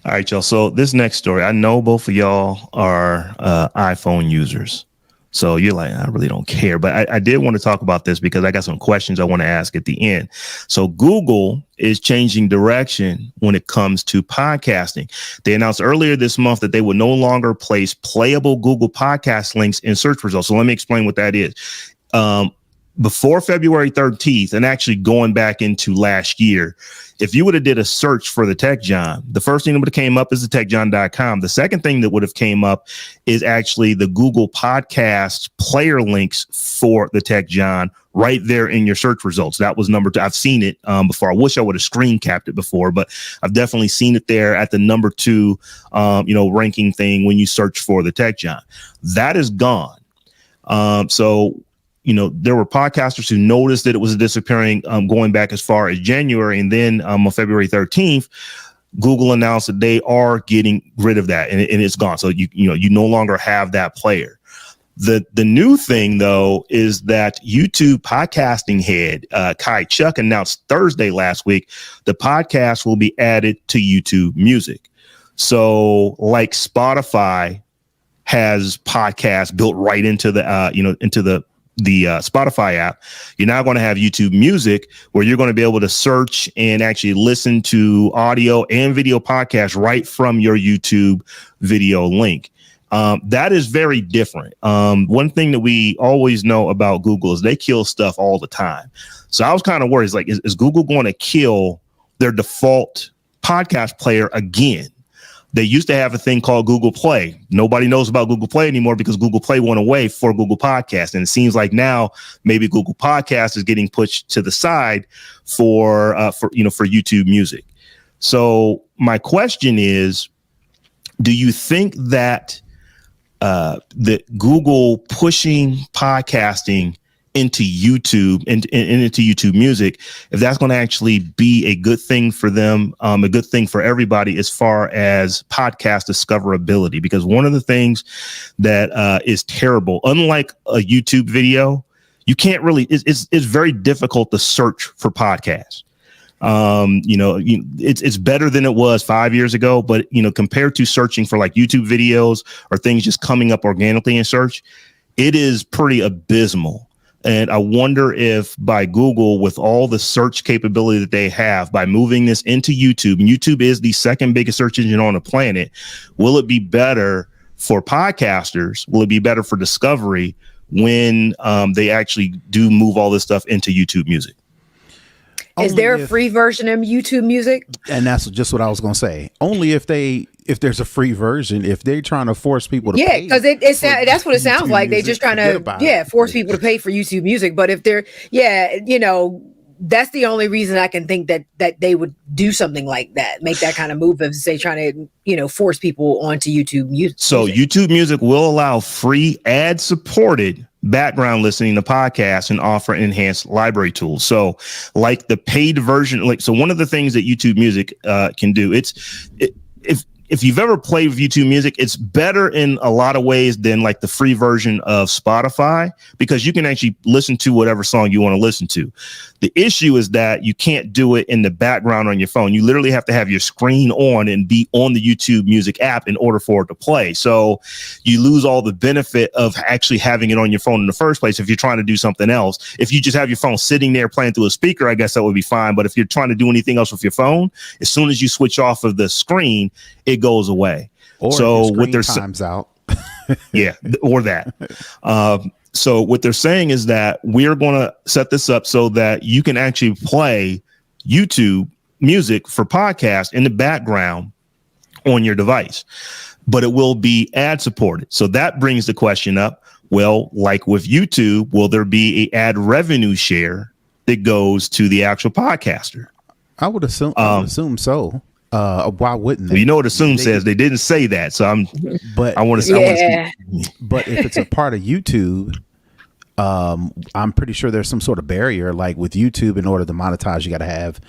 All right, y'all. So this next story, I know both of y'all are iPhone users. So you're like, I really don't care. But I did want to talk about this because I got some questions I want to ask at the end. So Google is changing direction when it comes to podcasting. They announced earlier this month that they would no longer place playable Google podcast links in search results. So let me explain what that is. Before February 13th, and actually going back into last year, if you would have did a search for the Tech John, the first thing that would have came up is the techjohn.com. The second thing that would have came up is actually the Google Podcast player links for the Tech John right there in your search results. That was number 2. I've seen it before. I wish I would have screen capped it before, but I've definitely seen it there at the number 2, ranking thing when you search for the Tech John. That is gone. There were podcasters who noticed that it was disappearing going back as far as January. And then on February 13th, Google announced that they are getting rid of that and it's gone. So, you no longer have that player. The new thing, though, is that YouTube podcasting head Kai Chuck announced Thursday last week, the podcast will be added to YouTube Music. So like Spotify has podcasts built right into the Spotify app, you're now going to have YouTube Music where you're going to be able to search and actually listen to audio and video podcasts right from your YouTube video link. That is very different. One thing that we always know about Google is they kill stuff all the time. So I was kind of worried, like, is Google going to kill their default podcast player again? They used to have a thing called Google Play. Nobody knows about Google Play anymore because Google Play went away for Google Podcast. And it seems like now maybe Google Podcast is getting pushed to the side for YouTube Music. So my question is, do you think that that Google pushing podcasting into YouTube and into YouTube Music, if that's going to actually be a good thing for them, a good thing for everybody as far as podcast discoverability? Because one of the things that is terrible, unlike a YouTube video, you can't really, it's very difficult to search for podcasts. It's better than it was 5 years ago, but compared to searching for like YouTube videos or things just coming up organically in search, it is pretty abysmal. And I wonder if by Google, with all the search capability that they have, by moving this into YouTube, and YouTube is the second biggest search engine on the planet, will it be better for podcasters? Will it be better for discovery when they actually do move all this stuff into YouTube Music? Is there a free version of YouTube Music? And that's just what I was going to say. Only if there's a free version, if they're trying to force people to pay. Yeah, because that's what it sounds like. They're just trying to force people to pay for YouTube Music. But if they're, that's the only reason I can think that they would do something like that, make that kind of move of say trying to, force people onto YouTube Music. So YouTube Music will allow free ad-supported background listening to podcasts and offer enhanced library tools. So like the paid version, so one of the things that YouTube Music can do, if you've ever played with YouTube Music, it's better in a lot of ways than like the free version of Spotify, because you can actually listen to whatever song you want to listen to. The issue is that you can't do it in the background on your phone. You literally have to have your screen on and be on the YouTube Music app in order for it to play. So you lose all the benefit of actually having it on your phone in the first place if you're trying to do something else. If you just have your phone sitting there playing through a speaker, I guess that would be fine. But if you're trying to do anything else with your phone, as soon as you switch off of the screen, it goes away. Or so what their time's out. Yeah, or that. So what they're saying is that we're going to set this up so that you can actually play YouTube Music for podcasts in the background on your device, but it will be ad supported. So that brings the question up. Well, like with YouTube, will there be a ad revenue share that goes to the actual podcaster? I would assume so. Why wouldn't they? Well, you know what assume says? They didn't say that, so I want to say. But if it's a part of YouTube, I'm pretty sure there's some sort of barrier. Like with YouTube, in order to monetize, you got to have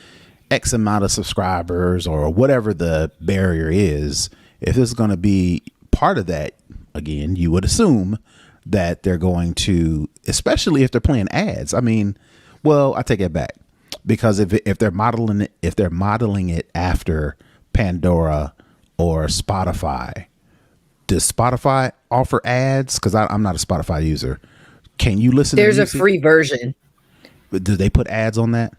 X amount of subscribers or whatever the barrier is. If this is going to be part of that, again, you would assume that they're going to, especially if they're playing ads. I mean, well, I take it back. Because if they're modeling it after Pandora or Spotify. Does Spotify offer ads? Because I'm not a Spotify user. Can you listen There's to a free version. Do they put ads on that?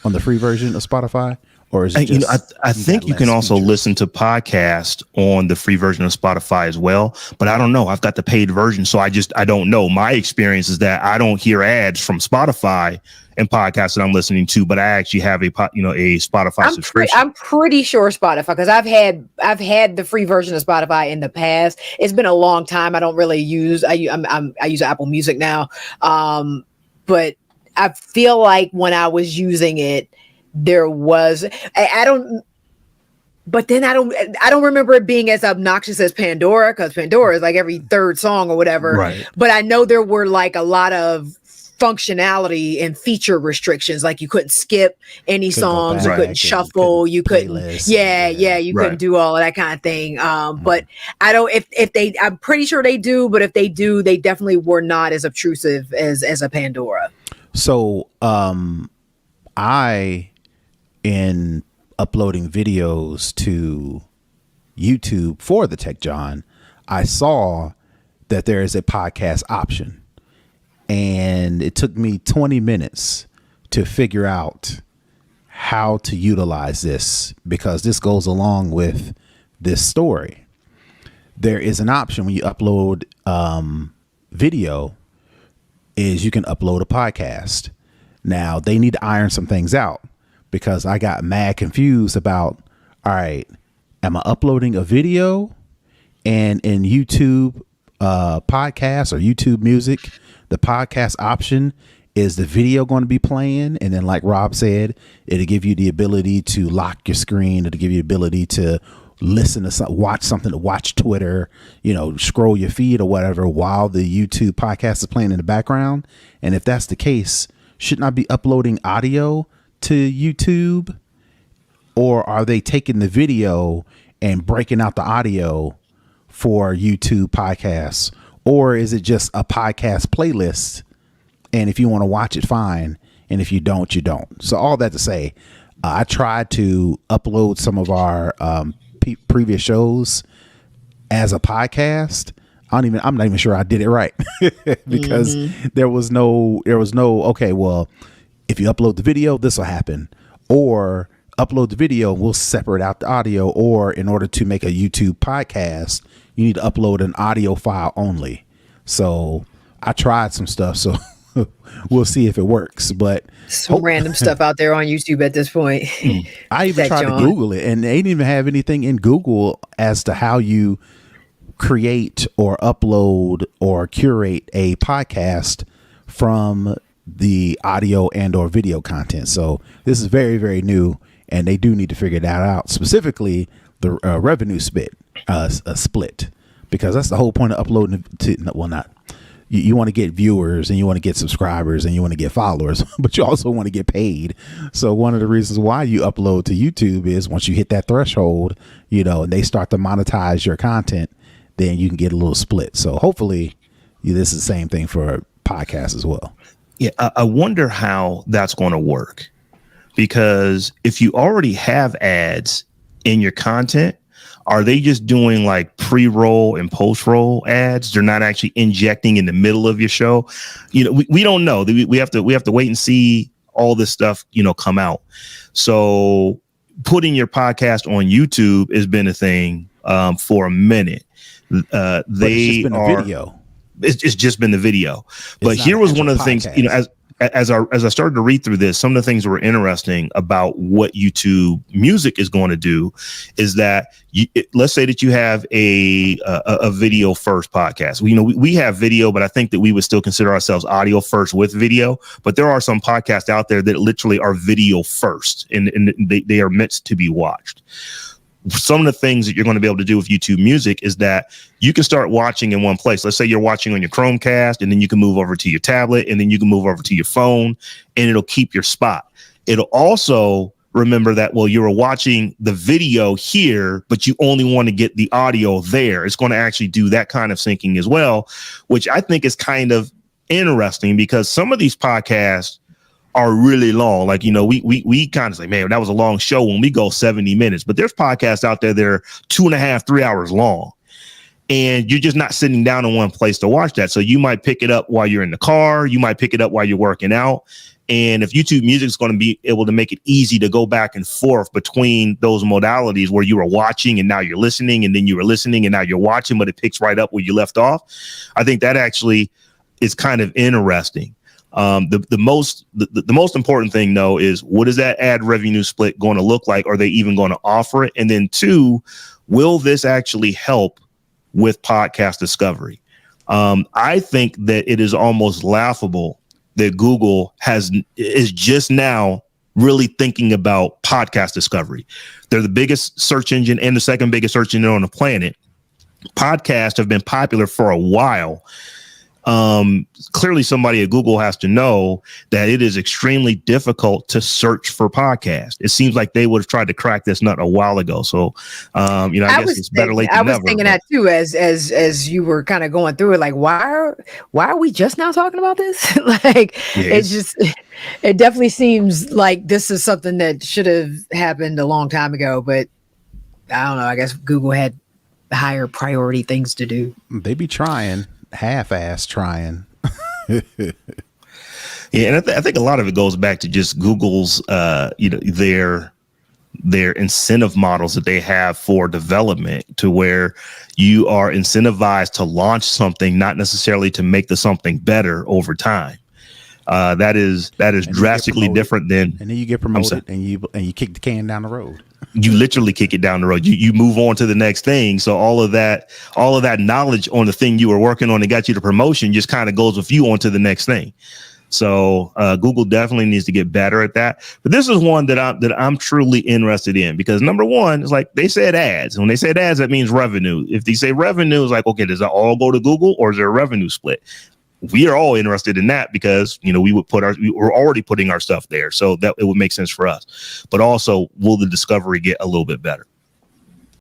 On the free version of Spotify? Or is it just, I think you can also listen to podcasts on the free version of Spotify as well, but I don't know. I've got the paid version, so I don't know. My experience is that I don't hear ads from Spotify and podcasts that I'm listening to, but I actually have a Spotify subscription. I'm pretty sure Spotify, because I've had the free version of Spotify in the past. It's been a long time. I don't really use. I use Apple Music now, but I feel like when I was using it, there was I don't remember it being as obnoxious as Pandora, because Pandora is like every third song or whatever. Right. But I know there were like a lot of functionality and feature restrictions, like you couldn't skip any songs, you couldn't shuffle, you couldn't couldn't do all of that kind of thing. But I don't if they, I'm pretty sure they do, but if they do, they definitely were not as obtrusive as a Pandora. So in uploading videos to YouTube for the Tech John, I saw that there is a podcast option, and it took me 20 minutes to figure out how to utilize this, because this goes along with this story. There is an option when you upload video, is you can upload a podcast. Now they need to iron some things out, because I got mad confused about, all right, am I uploading a video? And in YouTube podcasts or YouTube music, the podcast option is the video going to be playing. And then like Rob said, it'll give you the ability to lock your screen. It'll give you the ability to listen to watch something, to watch Twitter, scroll your feed or whatever while the YouTube podcast is playing in the background. And if that's the case, shouldn't I be uploading audio to YouTube, or are they taking the video and breaking out the audio for YouTube podcasts, or is it just a podcast playlist? And if you want to watch it, fine. And if you don't, you don't. So all that to say, I tried to upload some of our previous shows as a podcast. I'm not even sure I did it right because there was no, okay, well, if you upload the video, this will happen, or upload the video, we'll separate out the audio, or in order to make a YouTube podcast, you need to upload an audio file only. So I tried some stuff, so we'll see if it works, but some random stuff out there on YouTube at this point. I even tried to Google it, and they didn't even have anything in Google as to how you create or upload or curate a podcast from the audio and or video content. So this is very, very new, and they do need to figure that out, specifically the revenue split, because that's the whole point of uploading you want to get viewers and you want to get subscribers and you want to get followers, but you also want to get paid. So one of the reasons why you upload to YouTube is once you hit that threshold, and they start to monetize your content, then you can get a little split. So hopefully this is the same thing for podcasts as well. Yeah, I wonder how that's going to work, because if you already have ads in your content, are they just doing like pre-roll and post-roll ads? They're not actually injecting in the middle of your show. We don't know. We have to wait and see all this stuff, come out. So putting your podcast on YouTube has been a thing for a minute. Video. It's just been the video. But here was one of the things, as I started to read through this, some of the things that were interesting about what YouTube Music is going to do is that let's say that you have a video first podcast. We have video, but I think that we would still consider ourselves audio first with video. But there are some podcasts out there that literally are video first, and they are meant to be watched. Some of the things that you're going to be able to do with YouTube Music is that you can start watching in one place. Let's say you're watching on your Chromecast, and then you can move over to your tablet, and then you can move over to your phone, and it'll keep your spot. It'll also remember that, well, you were watching the video here, but you only want to get the audio there. It's going to actually do that kind of syncing as well, which I think is kind of interesting, because some of these podcasts are really long. Like, we kind of say, man, that was a long show when we go 70 minutes, but there's podcasts out there that are 2.5, 3 hours long. And you're just not sitting down in one place to watch that. So you might pick it up while you're in the car. You might pick it up while you're working out. And if YouTube Music is going to be able to make it easy to go back and forth between those modalities where you were watching and now you're listening, and then you were listening and now you're watching, but it picks right up where you left off, I think that actually is kind of interesting. The most important thing, though, is what is that ad revenue split going to look like? Are they even going to offer it? And then 2, will this actually help with podcast discovery? I think that it is almost laughable that Google is just now really thinking about podcast discovery. They're the biggest search engine and the second biggest search engine on the planet. Podcasts have been popular for a while. Clearly somebody at Google has to know that it is extremely difficult to search for podcasts. It seems like they would have tried to crack this nut a while ago. So, I guess it's better late than never. I was thinking that too, as you were kind of going through it, like, why are we just now talking about this? Like, it definitely seems like this is something that should have happened a long time ago, but I don't know. I guess Google had higher priority things to do. They be trying. Half-ass trying. Yeah, and I think a lot of it goes back to just Google's their incentive models that they have for development, to where you are incentivized to launch something, not necessarily to make the something better over time. That is drastically different than, and then you get promoted and you kick the can down the road. You literally kick it down the road. You move on to the next thing. So all of that knowledge on the thing you were working on that got you the promotion just kind of goes with you on to the next thing. So Google definitely needs to get better at that. But this is one that I'm truly interested in, because number one is, like, they said ads. When they said ads, that means revenue. If they say revenue, it's like, okay, does that all go to Google, or is there a revenue split? We are all interested in that because, we were already putting our stuff there. So that it would make sense for us. But also, will the discovery get a little bit better?